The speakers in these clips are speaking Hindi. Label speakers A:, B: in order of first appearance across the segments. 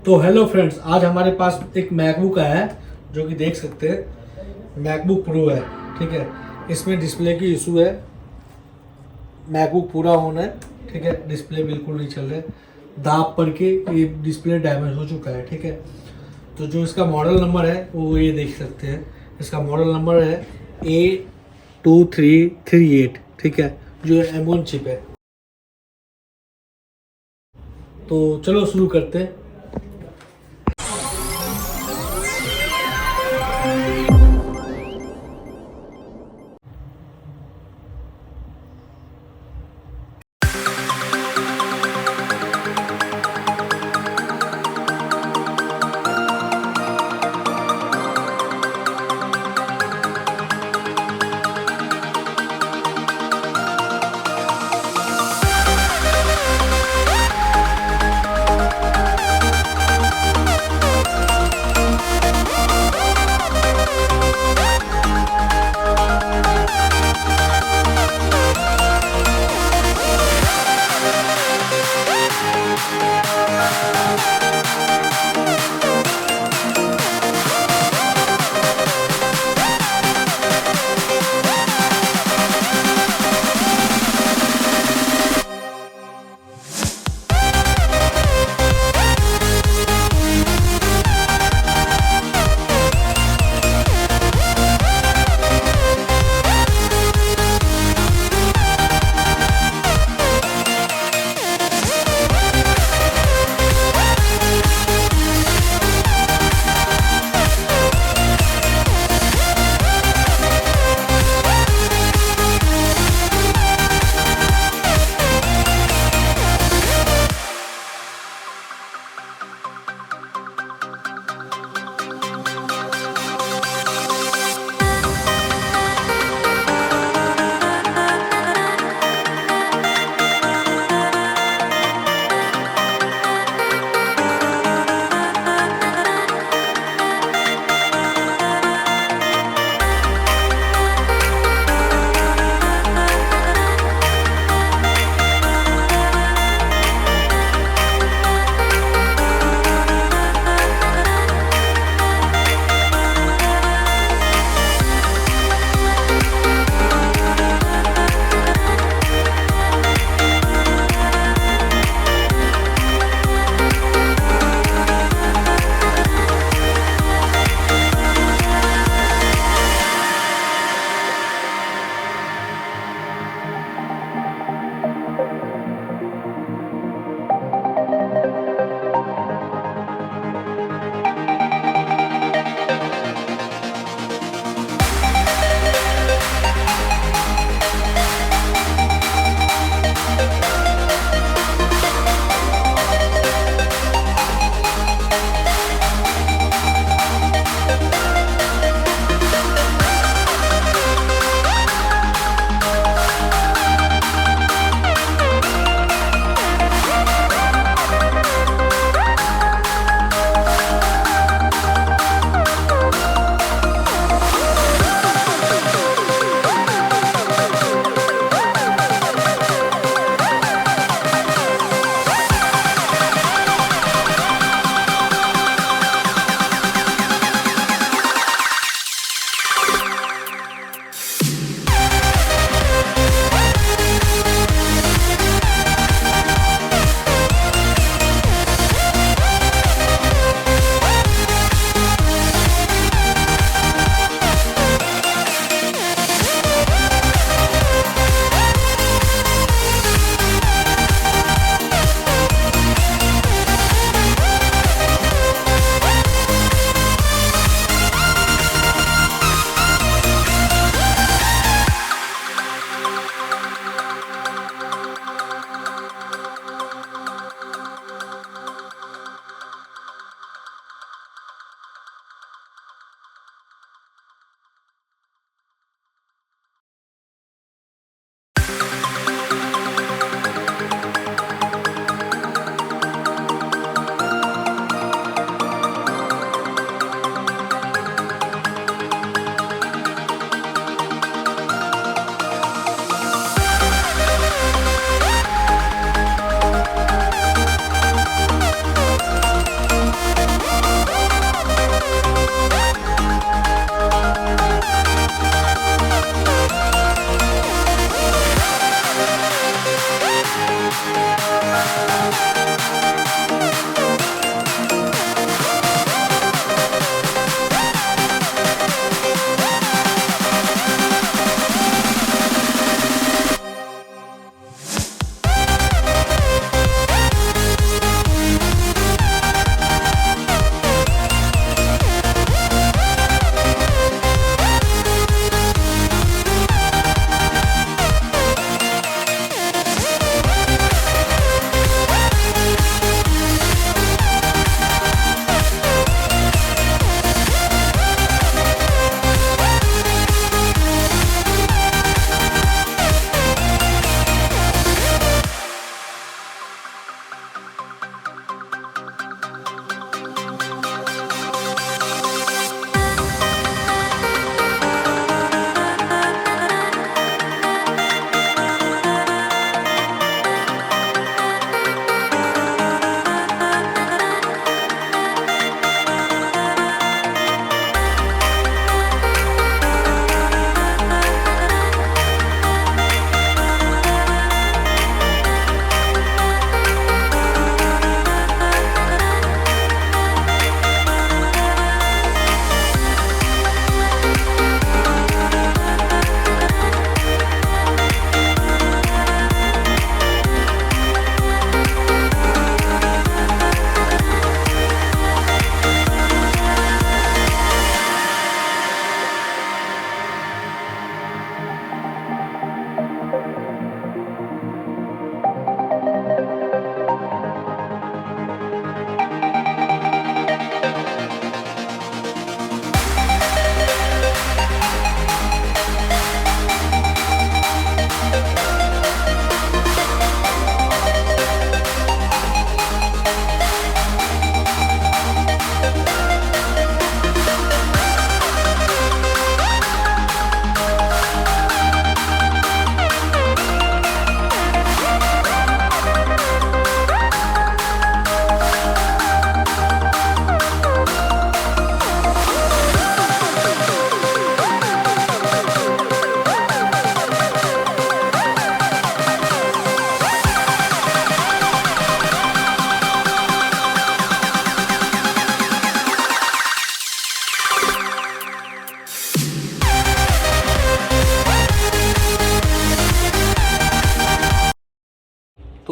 A: तो हेलो फ्रेंड्स, आज हमारे पास एक मैकबुक आया है जो कि देख सकते हैं मैकबुक प्रो है। ठीक है, इसमें डिस्प्ले की इशू है, मैकबुक पूरा ऑन है। ठीक है, डिस्प्ले बिल्कुल नहीं चल रहा है, दाब पड़ के ये डिस्प्ले डैमेज हो चुका है। ठीक है, तो जो इसका मॉडल नंबर है वो ये देख सकते हैं, इसका मॉडल नंबर है A2338। ठीक है, जो M1 चिप है। तो चलो शुरू करते हैं।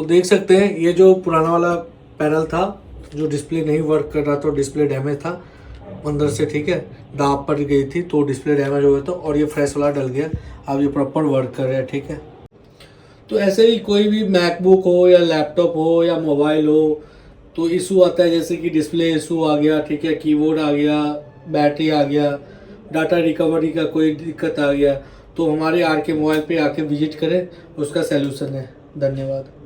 A: तो देख सकते हैं ये जो पुराना वाला पैनल था जो डिस्प्ले नहीं वर्क कर रहा था, डिस्प्ले डैमेज था अंदर से, ठीक है, दाब पड़ गई थी तो डिस्प्ले डैमेज हो गया था, और ये फ्रेश वाला डल गया। अब ये प्रॉपर वर्क कर रहा है, ठीक है। तो ऐसे ही कोई भी मैकबुक हो या लैपटॉप हो या मोबाइल हो तो इशू आता है, जैसे कि डिस्प्ले इशू आ गया, ठीक है, कीबोर्ड आ गया, बैटरी आ गया, डाटा रिकवरी का कोई दिक्कत आ गया, तो हमारे आर के मोबाइल पे आके विजिट करें, उसका सलूशन है। धन्यवाद।